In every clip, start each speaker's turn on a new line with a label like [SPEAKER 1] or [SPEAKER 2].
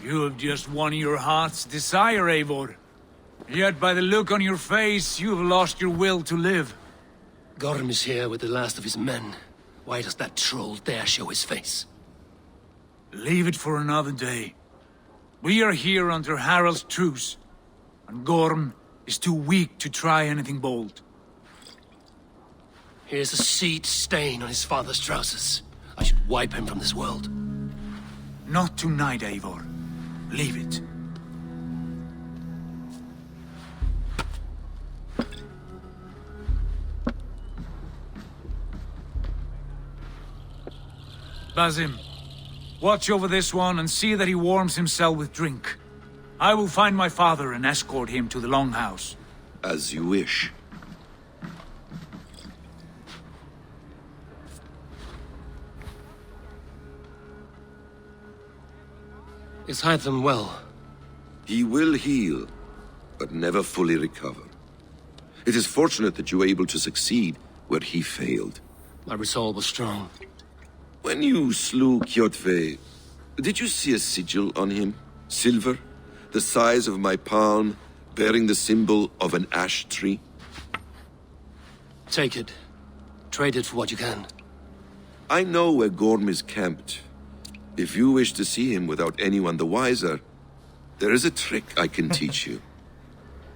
[SPEAKER 1] You have just won your heart's desire, Eivor. Yet by the look on your face, you have lost your will to live.
[SPEAKER 2] Gorm is here with the last of his men. Why does that troll dare show his face?
[SPEAKER 1] Leave it for another day. We are here under Harald's truce, and Gorm is too weak to try anything bold.
[SPEAKER 2] Here's a seed stain on his father's trousers. I should wipe him from this world.
[SPEAKER 1] Not tonight, Eivor. Leave it. Basim, watch over this one and see that he warms himself with drink. I will find my father and escort him to the Longhouse.
[SPEAKER 3] As you wish.
[SPEAKER 2] Is Hytham well?
[SPEAKER 3] He will heal, but never fully recover. It is fortunate that you were able to succeed where he failed.
[SPEAKER 2] My resolve was strong.
[SPEAKER 3] When you slew Kjotve, did you see a sigil on him? Silver, the size of my palm, bearing the symbol of an ash tree?
[SPEAKER 2] Take it. Trade it for what you can.
[SPEAKER 3] I know where Gorm is camped. If you wish to see him without anyone the wiser, there is a trick I can teach you.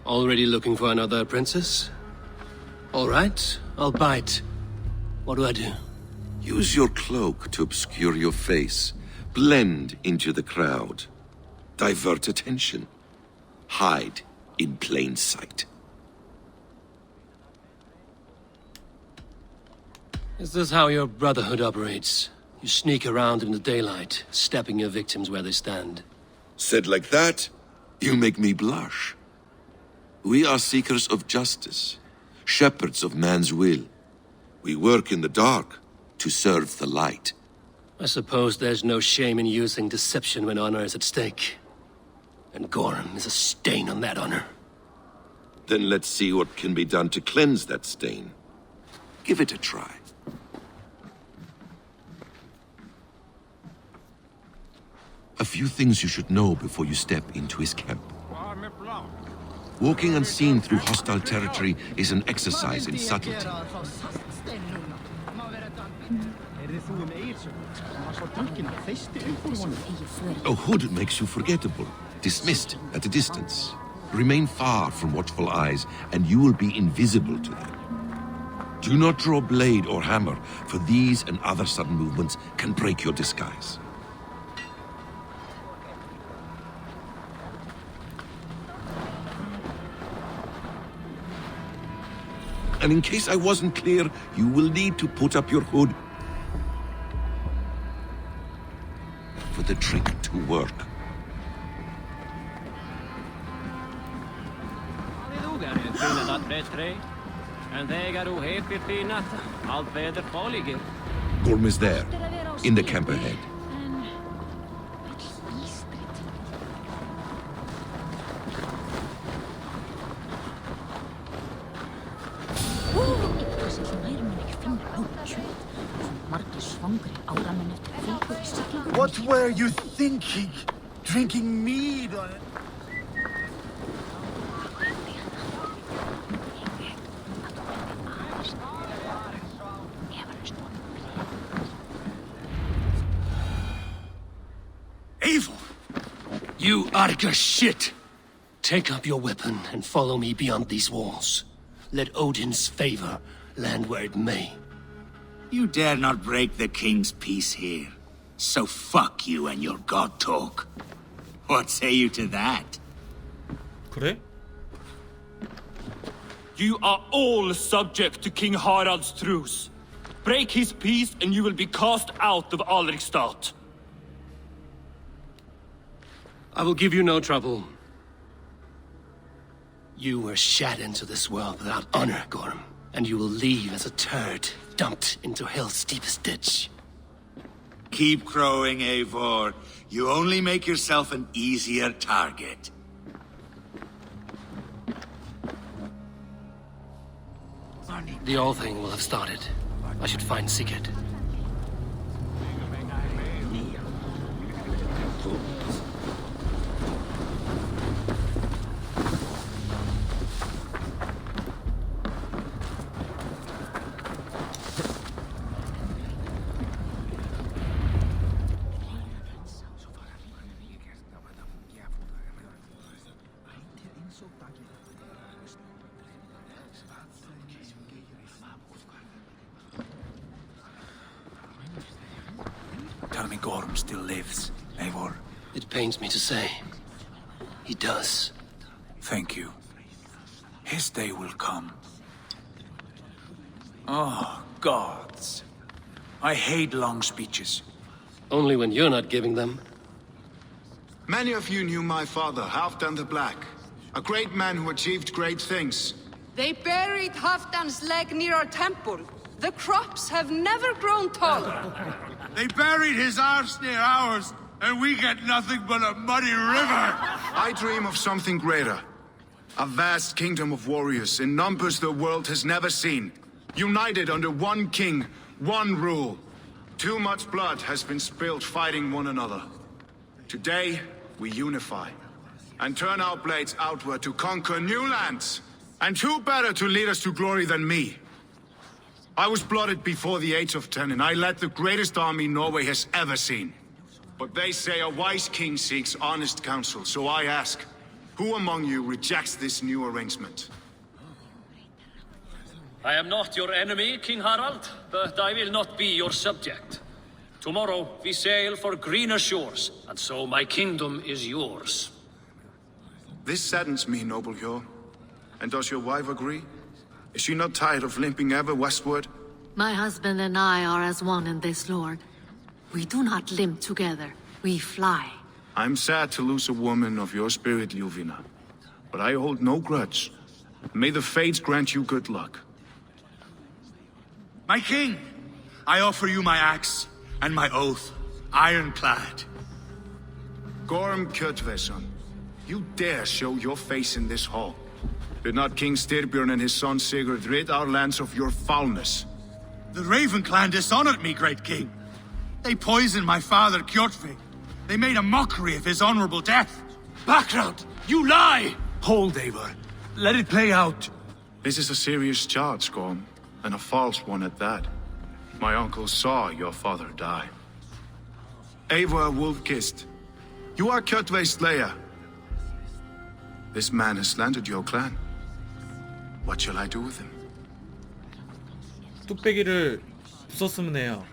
[SPEAKER 2] Already looking for another princess? All right, I'll bite. What do I do?
[SPEAKER 3] Use your cloak to obscure your face. Blend into the crowd. Divert attention. Hide in plain sight.
[SPEAKER 2] Is this how your brotherhood operates? You sneak around in the daylight, stepping your victims where they stand.
[SPEAKER 3] Said like that, you make me blush. We are seekers of justice, shepherds of man's will. We work in the dark to serve the light.
[SPEAKER 2] I suppose there's no shame in using deception when honor is at stake. And Gorm is a stain on that honor.
[SPEAKER 3] Then let's see what can be done to cleanse that stain. Give it a try. A few things you should know before you step into his camp. Walking unseen through hostile territory is an exercise in subtlety. A hood makes you forgettable, dismissed at a distance. Remain far from watchful eyes, and you will be invisible to them. Do not draw blade or hammer, for these and other sudden movements can break your disguise. And in case I wasn't clear, you will need to put up your hood for the trick to work. Gorm is there, in the camp ahead.
[SPEAKER 4] What were you thinking? Drinking mead on it?
[SPEAKER 1] Eivor!
[SPEAKER 2] You Arga shit! Take up your weapon and follow me beyond these walls. Let Odin's favor land where it may.
[SPEAKER 4] You dare not break the king's peace here. So fuck you and your god talk. What say you to that?
[SPEAKER 5] 그래?
[SPEAKER 6] You are all subject to King Harald's truce. Break his peace and you will be cast out of Alrikstad.
[SPEAKER 2] I will give you no trouble. You were shat into this world without honor, Gorm, and you will leave as a turd dumped into hell's deepest ditch.
[SPEAKER 4] Keep crowing, Eivor. You only make yourself an easier target.
[SPEAKER 2] The All Thing will have started. I should find Sigurd.
[SPEAKER 1] Tell me Gorm still lives, Eivor.
[SPEAKER 2] It pains me to say. He does.
[SPEAKER 1] Thank you. His day will come. Oh, gods. I hate long speeches.
[SPEAKER 2] Only when you're not giving them.
[SPEAKER 5] Many of you knew my father, Halfdan the Black. A great man who achieved great things.
[SPEAKER 7] They buried Halfdan's leg near our temple. The crops have never grown taller.
[SPEAKER 8] They buried his arse near ours, and we get nothing but a muddy river!
[SPEAKER 5] I dream of something greater. A vast kingdom of warriors in numbers the world has never seen. United under one king, one rule. Too much blood has been spilled fighting one another. Today, we unify. And turn our blades outward to conquer new lands. And who better to lead us to glory than me? I was blooded before the age of 10, and I led the greatest army Norway has ever seen. But they say a wise king seeks honest counsel, so I ask, who among you rejects this new arrangement?
[SPEAKER 9] I am not your enemy, King Harald, but I will not be your subject. Tomorrow we sail for greener shores, and so my kingdom is yours.
[SPEAKER 5] This saddens me, noble Hjor. And does your wife agree? Is she not tired of limping ever westward?
[SPEAKER 10] My husband and I are as one in this, Lord. We do not limp together. We fly.
[SPEAKER 5] I'm sad to lose a woman of your spirit, Ljuvina. But I hold no grudge. May the fates grant you good luck.
[SPEAKER 8] My king, I offer you my axe and my oath, ironclad.
[SPEAKER 5] Gorm Kjotveson, you dare show your face in this hall. Did not King Styrbjörn and his son Sigurd rid our lands of your foulness?
[SPEAKER 8] The Raven clan dishonored me, great king. They poisoned my father, Kjotve. They made a mockery of his honorable death.
[SPEAKER 2] Background! You lie!
[SPEAKER 1] Hold, Eivor. Let it play out.
[SPEAKER 5] This is a serious charge, Gorm, and a false one at that. My uncle saw your father die. Eivor Wolf-Kissed, you are Kjotve's slayer. This man has slandered your clan. What shall I do with him?
[SPEAKER 11] 뚝배기를 부쉈으면 해요.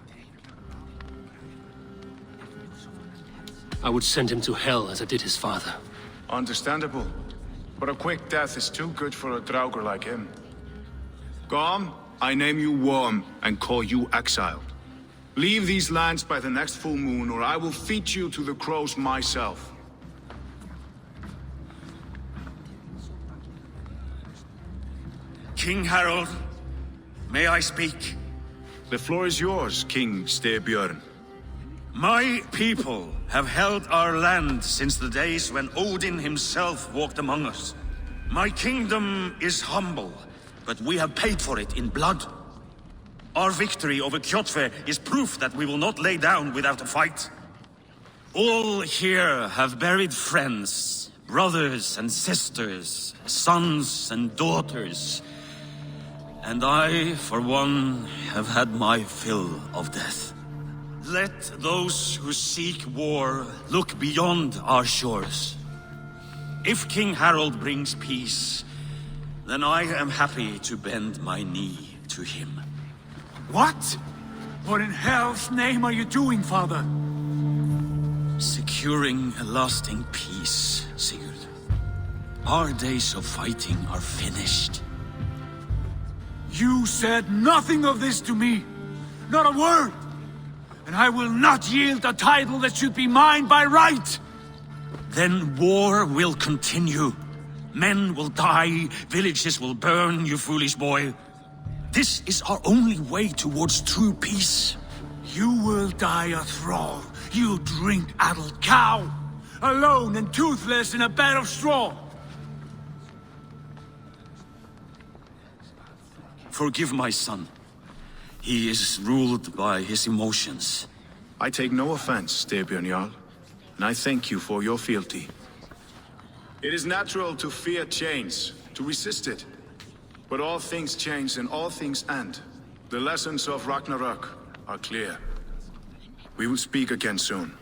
[SPEAKER 2] I would send him to hell as I did his father.
[SPEAKER 5] Understandable. But a quick death is too good for a Draugr like him. Gorm, I name you Worm and call you exiled. Leave these lands by the next full moon, or I will feed you to the crows myself.
[SPEAKER 8] King Harold, may I speak?
[SPEAKER 5] The floor is yours, King Styrbjörn.
[SPEAKER 8] My people have held our land since the days when Odin himself walked among us. My kingdom is humble, but we have paid for it in blood. Our victory over Kjotve is proof that we will not lay down without a fight. All here have buried friends, brothers and sisters, sons and daughters. And I, for one, have had my fill of death. Let those who seek war look beyond our shores. If King Harold brings peace, then I am happy to bend my knee to him.
[SPEAKER 1] What? What in hell's name are you doing, father?
[SPEAKER 8] Securing a lasting peace, Sigurd. Our days of fighting are finished.
[SPEAKER 1] You said nothing of this to me. Not a word. And I will not yield a title that should be mine by right.
[SPEAKER 8] Then war will continue. Men will die, villages will burn, you foolish boy. This is our only way towards true peace.
[SPEAKER 1] You will die a thrall, you drink-addled cow. Alone and toothless in a bed of straw.
[SPEAKER 8] Forgive my son. He is ruled by his emotions.
[SPEAKER 5] I take no offense, Styrbjörn Jarl, and I thank you for your fealty. It is natural to fear change, to resist it. But all things change and all things end. The lessons of Ragnarok are clear. We will speak again soon.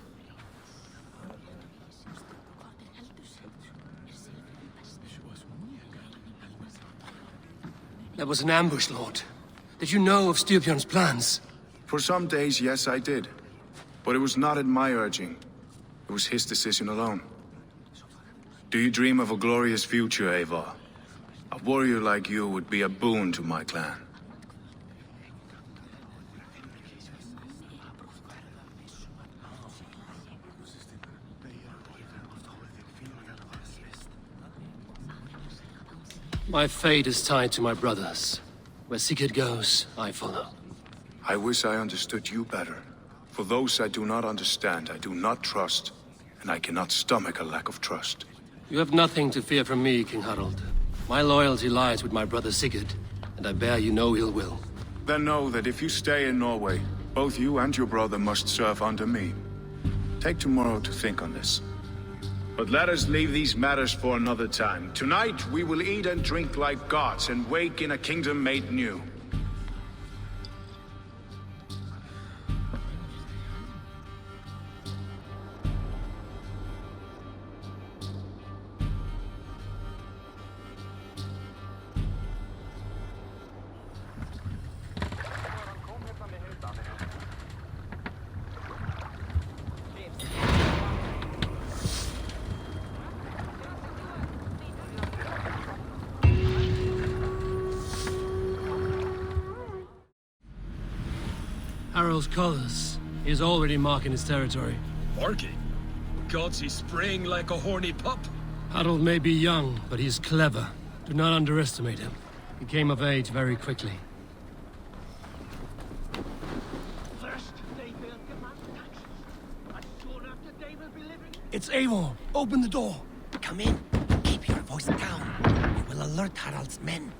[SPEAKER 2] That was an ambush, Lord. Did you know of Styrbjörn's plans?
[SPEAKER 5] For some days, yes, I did. But it was not at my urging. It was his decision alone. Do you dream of a glorious future, Eivor? A warrior like you would be a boon to my clan.
[SPEAKER 2] My fate is tied to my brothers. Where Sigurd goes, I follow.
[SPEAKER 5] I wish I understood you better. For those I do not understand, I do not trust, and I cannot stomach a lack of trust.
[SPEAKER 2] You have nothing to fear from me, King Harald. My loyalty lies with my brother Sigurd, and I bear you no ill will.
[SPEAKER 5] Then know that if you stay in Norway, both you and your brother must serve under me. Take tomorrow to think on this. But let us leave these matters for another time. Tonight, we will eat and drink like gods and wake in a kingdom made new.
[SPEAKER 2] Harald's colors. He is already marking his territory.
[SPEAKER 12] Marking? Gods, he's spraying like a horny pup.
[SPEAKER 2] Harald may be young, but he is clever. Do not underestimate him. He came of age very quickly.
[SPEAKER 13] It's Eivor. Open the door. Come in. Keep your voice down. We will alert Harald's men.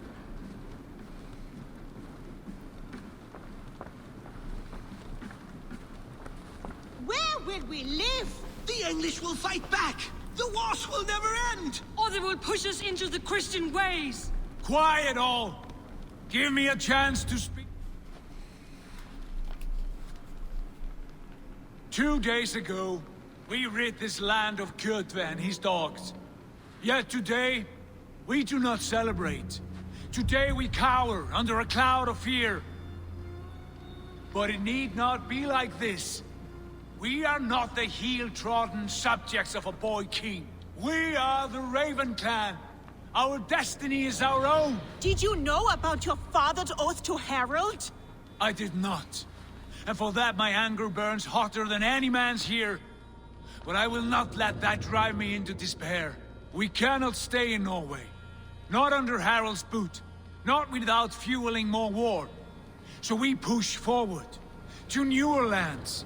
[SPEAKER 14] Where will we live?
[SPEAKER 13] The English will fight back. The wars will never end.
[SPEAKER 7] Or they will push us into the Christian ways.
[SPEAKER 1] Quiet all! Give me a chance to speak. 2 days ago, we rid this land of Kjotve and his dogs. Yet today, we do not celebrate. Today we cower under a cloud of fear. But it need not be like this. We are not the heel-trodden subjects of a boy king. We are the Raven clan. Our destiny is our own.
[SPEAKER 14] Did you know about your father's oath to Harald?
[SPEAKER 1] I did not. And for that my anger burns hotter than any man's here. But I will not let that drive me into despair. We cannot stay in Norway. Not under Harald's boot. Not without fueling more war. So we push forward. To newer lands.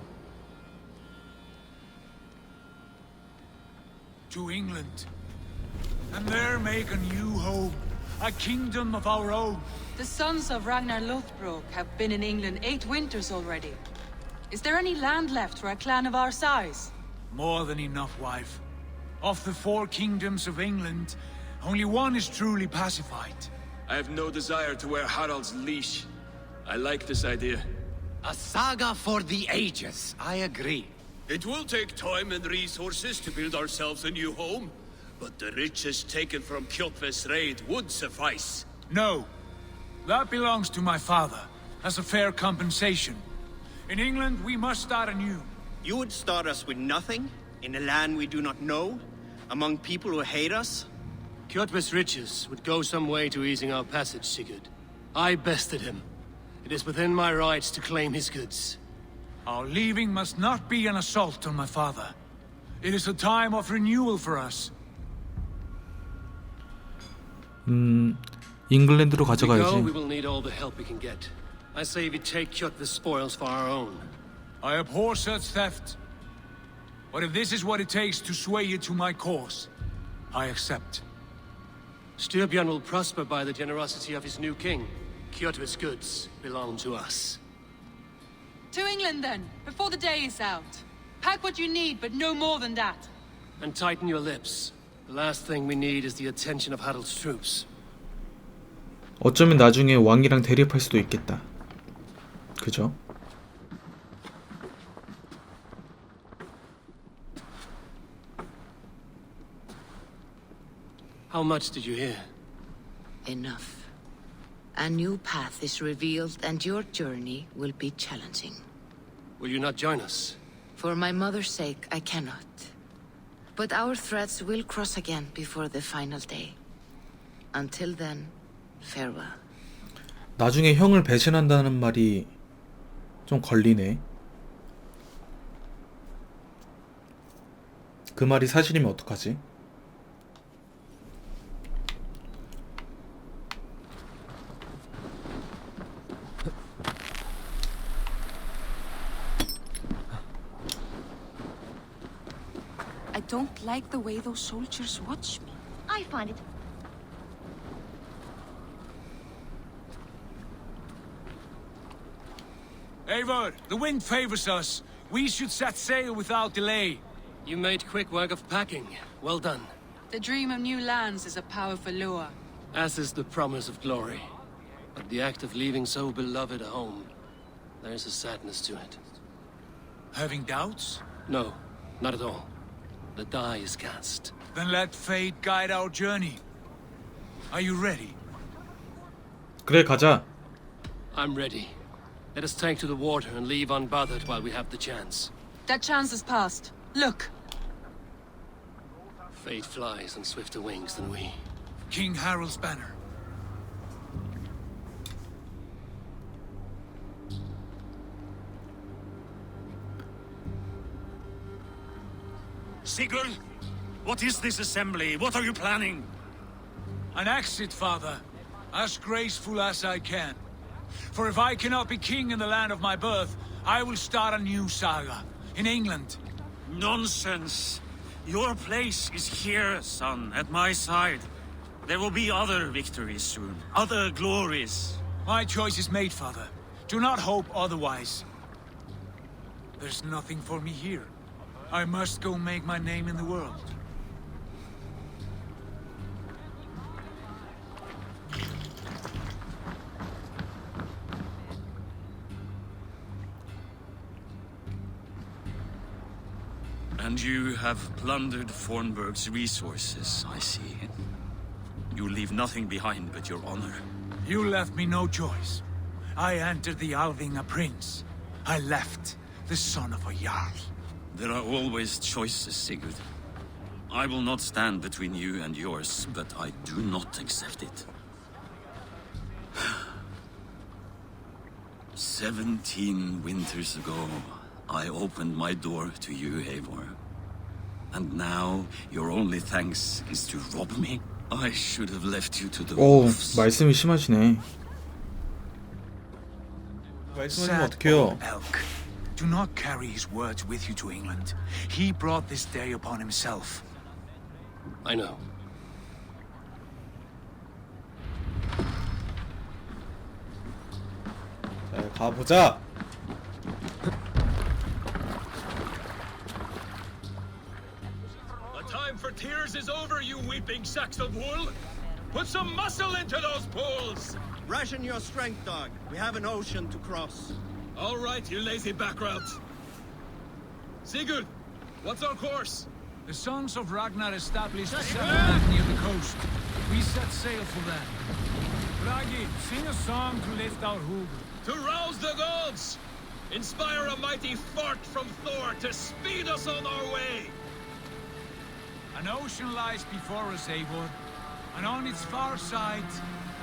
[SPEAKER 1] To England. And there make a new home. A kingdom of our own.
[SPEAKER 7] The sons of Ragnar Lothbrok have been in England 8 winters already. Is there any land left for a clan of our size?
[SPEAKER 1] More than enough, wife. Of the 4 kingdoms of England, only one is truly pacified.
[SPEAKER 12] I have no desire to wear Harald's leash. I like this idea.
[SPEAKER 13] A saga for the ages. I agree.
[SPEAKER 2] It will take time and resources to build ourselves a new home, but the riches taken from Kjotve's raid would suffice.
[SPEAKER 1] No. That belongs to my father, as a fair compensation. In England, we must start anew.
[SPEAKER 15] You would start us with nothing? In a land we do not know? Among people who hate us?
[SPEAKER 2] Kjotve's riches would go some way to easing our passage, Sigurd. I bested him. It is within my rights to claim his goods.
[SPEAKER 1] Our leaving must not be an assault on my father. It is a time of renewal for us.
[SPEAKER 11] 잉글랜드로
[SPEAKER 2] If we go,
[SPEAKER 11] 가져가야지.
[SPEAKER 2] we will need all the help we can get. I say we take Kjotve's spoils for our own.
[SPEAKER 1] I abhor such theft. But if this is what it takes to sway you to my cause, I accept.
[SPEAKER 2] Styrbjörn will prosper by the generosity of his new king. Kjotve's goods belong to us.
[SPEAKER 7] To England then, before the day is out. Pack what you need, but no more than that.
[SPEAKER 2] And tighten your lips. The last thing we need is the attention of Harald's troops.
[SPEAKER 11] 어쩌면 나중에 왕이랑 대립할 수도 있겠다. 그죠?
[SPEAKER 2] How much did you hear?
[SPEAKER 14] Enough.
[SPEAKER 16] A new path is revealed and your journey will be challenging.
[SPEAKER 2] Will you not join us?
[SPEAKER 16] For my mother's sake, I cannot. But our threads will cross again before the final day. Until then, farewell.
[SPEAKER 11] 나중에 형을 배신한다는 말이 좀 걸리네. 그 말이 사실이면 어떡하지?
[SPEAKER 17] I don't like the way those soldiers watch me.
[SPEAKER 18] I find it.
[SPEAKER 1] Eivor, the wind favors us. We should set sail without delay.
[SPEAKER 2] You made quick work of packing. Well done.
[SPEAKER 7] The dream of new lands is a powerful lure.
[SPEAKER 2] As is the promise of glory. But the act of leaving so beloved a home, there's a sadness to it.
[SPEAKER 1] Having doubts?
[SPEAKER 2] No, not at all. The die is cast.
[SPEAKER 1] Then let fate guide our journey. Are you ready?
[SPEAKER 11] 그래, 가자.
[SPEAKER 2] I'm ready. Let us take to the water and leave unbothered while we have the chance.
[SPEAKER 7] That chance is past. Look.
[SPEAKER 2] Fate flies on swifter wings than we.
[SPEAKER 1] King Harald's banner.
[SPEAKER 8] Sigurd, what is this assembly? What are you planning?
[SPEAKER 1] An exit, father. As graceful as I can. For if I cannot be king in the land of my birth, I will start a new saga. In England.
[SPEAKER 8] Nonsense. Your place is here, son, at my side. There will be other victories soon. Other glories.
[SPEAKER 1] My choice is made, father. Do not hope otherwise. There's nothing for me here. I must go make my name in the world.
[SPEAKER 8] And you have plundered Fornburg's resources, I see. You leave nothing behind but your honor.
[SPEAKER 1] You left me no choice. I entered the Alving a prince. I left the son of a Jarl.
[SPEAKER 8] There are always choices, Sigurd. I will not stand between you and yours, but I do not accept it. 17 winters ago, I opened my door to you, Eivor. And now, your only thanks is to rob me? I should have left you to the wolves.
[SPEAKER 11] 말씀이 심하시네. 말씀하시면 어떡해요?
[SPEAKER 1] Elk. Do not carry his words with you to England. He brought this day upon himself.
[SPEAKER 2] I know.
[SPEAKER 11] 자, 가보자.
[SPEAKER 12] The time for tears is over, you weeping sacks of wool. Put some muscle into those pools.
[SPEAKER 15] Ration your strength, dog. We have an ocean to cross.
[SPEAKER 12] All right, you lazy backroutes. Sigurd, what's our course?
[SPEAKER 1] The sons of Ragnar established a settlement near the coast. We set sail for them. Bragi, sing a song to lift our hood.
[SPEAKER 12] To rouse the gods! Inspire a mighty fart from Thor to speed us on our way!
[SPEAKER 1] An ocean lies before us, Eivor, and on its far side,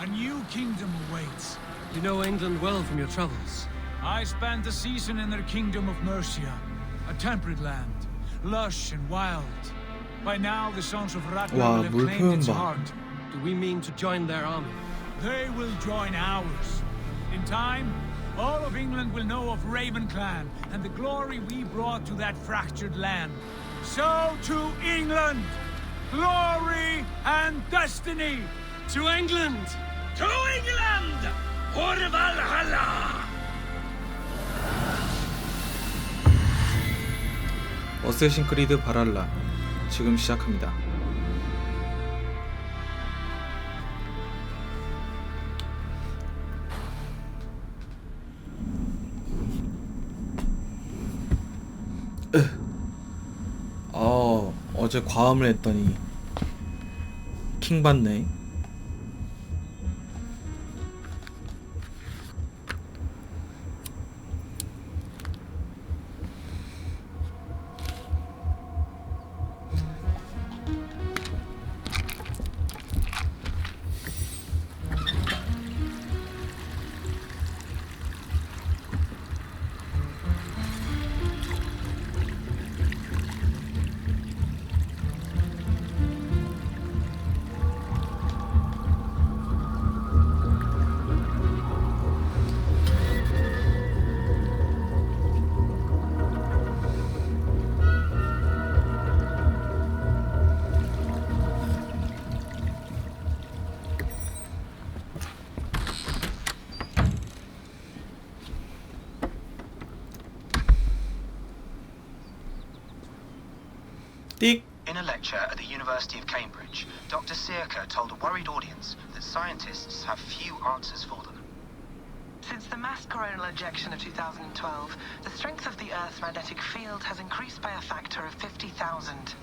[SPEAKER 1] a new kingdom awaits.
[SPEAKER 2] You know England well from your travels.
[SPEAKER 1] I spent a season in their kingdom of Mercia, a temperate land, lush and wild. By now, the sons of Ragnar will have claimed its heart.
[SPEAKER 2] Do we mean to join their army?
[SPEAKER 1] They will join ours. In time, all of England will know of Raven Clan and the glory we brought to that fractured land. So to England, glory and destiny.
[SPEAKER 2] To England!
[SPEAKER 8] To England! For Valhalla!
[SPEAKER 11] 어쌔신크리드 바랄라 지금 시작합니다. 어제 과음을 했더니 킹 받네. 띡.
[SPEAKER 18] In a lecture at the University of Cambridge, Dr. Circa told a worried audience that scientists have few answers for them.
[SPEAKER 19] Since the mass coronal ejection of 2012, the strength of the Earth's magnetic field has increased by a factor of 50,000.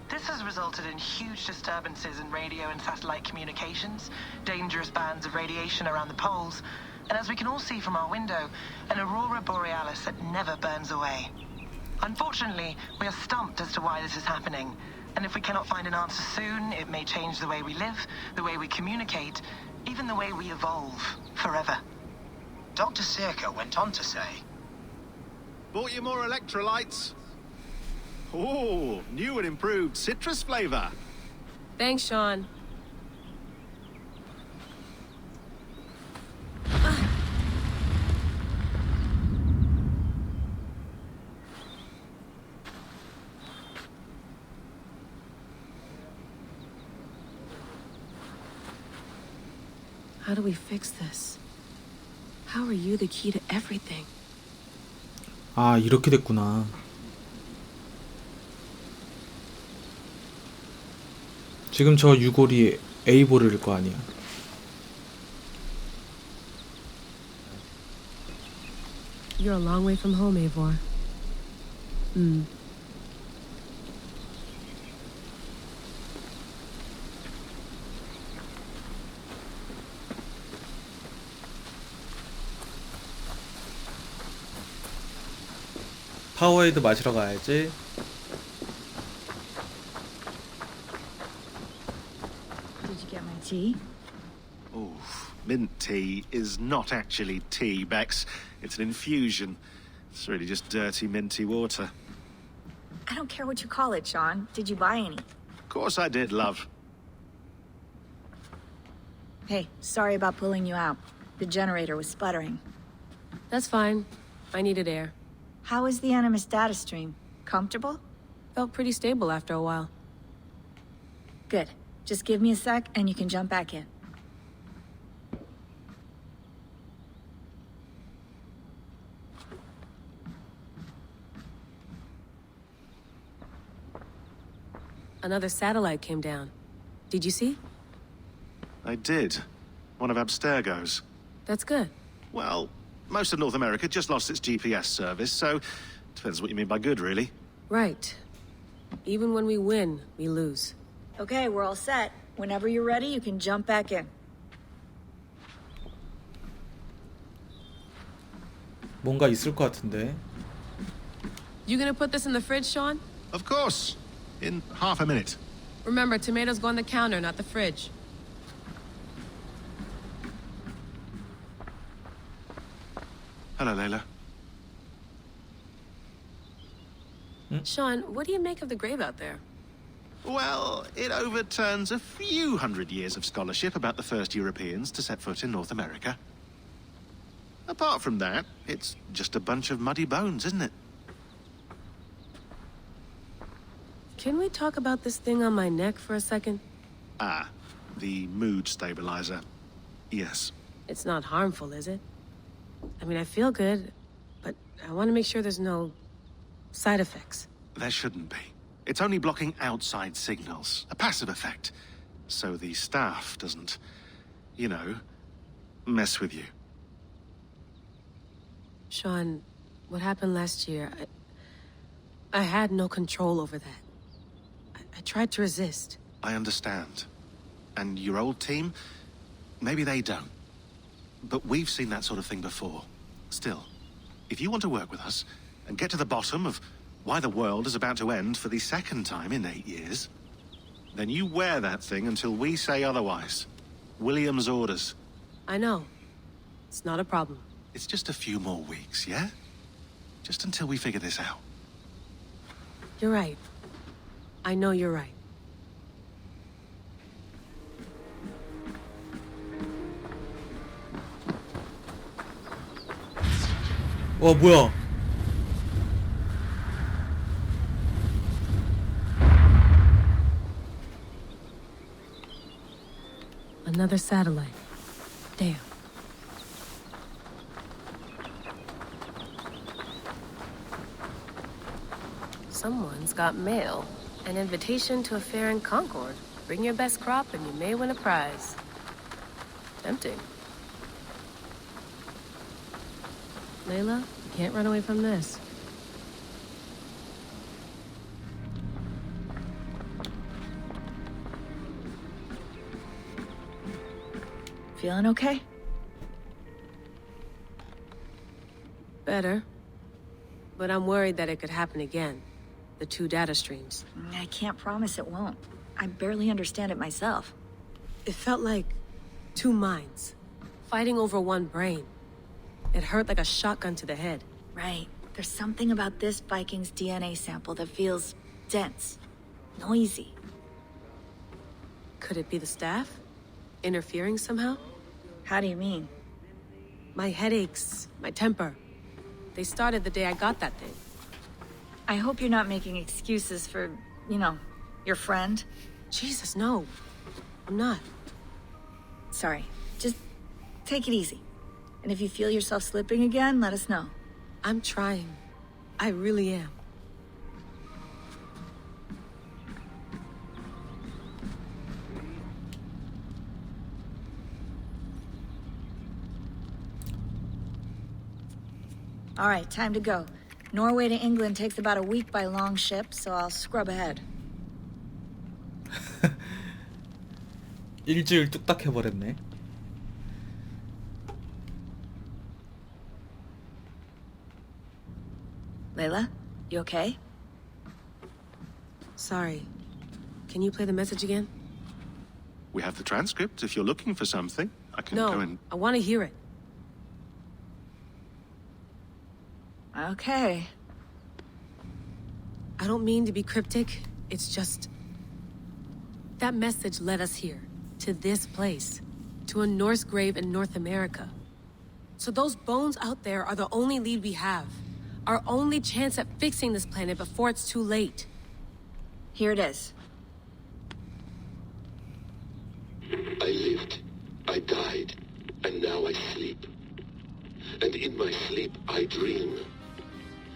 [SPEAKER 19] This has resulted in huge disturbances in radio and satellite communications, dangerous bands of radiation around the poles, and as we can all see from our window, an aurora borealis that never burns away. Unfortunately, we are stumped as to why this is happening, and if we cannot find an answer soon, it may change the way we live, the way we communicate, even the way we evolve, forever.
[SPEAKER 18] Dr. Circa went on to say,
[SPEAKER 20] Bought you more electrolytes? Oh, new and improved citrus flavor.
[SPEAKER 21] Thanks, Sean.
[SPEAKER 17] How do we fix this? How are you the key to everything?
[SPEAKER 11] 아, 이렇게 됐구나. 지금 저 유골이 A볼일 거 아니야.
[SPEAKER 17] You're a long way from home, Eivor.
[SPEAKER 11] 파워에이드 마시러 가야지.
[SPEAKER 22] Did you get my tea?
[SPEAKER 20] Oh, mint tea is not actually tea, Bex. It's an infusion. It's really just dirty, minty water.
[SPEAKER 22] I don't care what you call it, Sean. Did you buy any?
[SPEAKER 20] Of course I did, love.
[SPEAKER 22] Hey, sorry about pulling you out. The generator was sputtering.
[SPEAKER 17] That's fine. I needed air.
[SPEAKER 22] How is the Animus data stream? Comfortable?
[SPEAKER 17] Felt pretty stable after a while.
[SPEAKER 22] Good. Just give me a sec and you can jump back in.
[SPEAKER 17] Another satellite came down. Did you see?
[SPEAKER 20] I did. One of Abstergo's.
[SPEAKER 17] That's good.
[SPEAKER 20] Well, most of North America just lost its GPS service, so depends what you mean by good, really.
[SPEAKER 17] Right. Even when we win, we lose.
[SPEAKER 22] Okay, we're all set. Whenever you're ready, you can jump back in.
[SPEAKER 11] 뭔가 있을 것 같은데.
[SPEAKER 17] You gonna put this in the fridge, Sean?
[SPEAKER 20] Of course. In half a minute.
[SPEAKER 17] Remember, tomatoes go on the counter, not the fridge.
[SPEAKER 20] Hello, Layla.
[SPEAKER 17] Sean, what do you make of the grave out there?
[SPEAKER 20] Well, it overturns a few hundred years of scholarship about the first Europeans to set foot in North America. Apart from that, it's just a bunch of muddy bones, isn't it?
[SPEAKER 17] Can we talk about this thing on my neck for a second?
[SPEAKER 20] Ah, the mood stabilizer. Yes.
[SPEAKER 17] It's not harmful, is it? I mean, I feel good, but I want to make sure there's no side effects.
[SPEAKER 20] There shouldn't be. It's only blocking outside signals, a passive effect. So the staff doesn't, you know, mess with you.
[SPEAKER 17] Sean, what happened last year, I had no control over that. I tried to resist.
[SPEAKER 20] I understand. And your old team, maybe they don't. But we've seen that sort of thing before. Still, if you want to work with us and get to the bottom of why the world is about to end for the second time in 8 years, then you wear that thing until we say otherwise. William's orders.
[SPEAKER 17] I know. It's not a problem.
[SPEAKER 20] It's just a few more weeks, yeah? Just until we figure this out.
[SPEAKER 17] You're right. I know you're right.
[SPEAKER 11] 뭐야?
[SPEAKER 17] Another satellite. Damn.
[SPEAKER 21] Someone's got mail. An invitation to a fair in Concord. Bring your best crop and you may win a prize. Tempting. Layla, you can't run away from this.
[SPEAKER 22] Feeling okay?
[SPEAKER 17] Better. But I'm worried that it could happen again. The two data streams.
[SPEAKER 22] I can't promise it won't. I barely understand it myself.
[SPEAKER 17] It felt like two minds, fighting over one brain. It hurt like a shotgun to the head.
[SPEAKER 22] Right. There's something about this Viking's DNA sample that feels dense, noisy.
[SPEAKER 17] Could it be the staff? Interfering somehow?
[SPEAKER 22] How do you mean?
[SPEAKER 17] My headaches, my temper. They started the day I got that thing.
[SPEAKER 22] I hope you're not making excuses for, you know, your friend.
[SPEAKER 17] Jesus, no. I'm not.
[SPEAKER 22] Sorry. Just take it easy. And if you feel yourself slipping again, let us know.
[SPEAKER 17] I'm trying. I really am.
[SPEAKER 22] All right, time to go. Norway to England takes about a week by long ship, so I'll scrub ahead.
[SPEAKER 11] 일주일 뚝딱 해버렸네.
[SPEAKER 22] Layla, you okay?
[SPEAKER 17] Sorry. Can you play the message again?
[SPEAKER 20] We have the transcript. If you're looking for something, I can go
[SPEAKER 17] No,
[SPEAKER 20] and...
[SPEAKER 17] I want to hear it.
[SPEAKER 22] Okay.
[SPEAKER 17] I don't mean to be cryptic. It's just... that message led us here. To this place. To a Norse grave in North America. So those bones out there are the only lead we have. Our only chance at fixing this planet before it's too late.
[SPEAKER 22] Here it is.
[SPEAKER 3] I lived, I died, and now I sleep. And in my sleep I dream.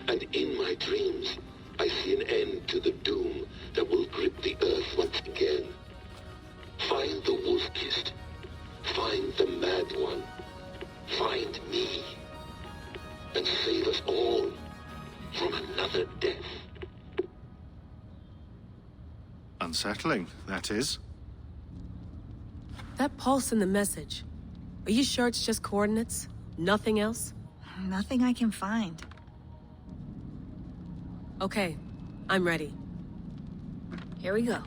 [SPEAKER 3] And in my dreams, I see an end to the doom that will grip the earth once again. Find the wolf-kissed. Find the mad one. Find me. And save us all from another death.
[SPEAKER 20] Unsettling, that is.
[SPEAKER 17] That pulse in the message. Are you sure it's just coordinates? Nothing else?
[SPEAKER 22] Nothing I can find.
[SPEAKER 17] Okay, I'm ready.
[SPEAKER 22] Here we go.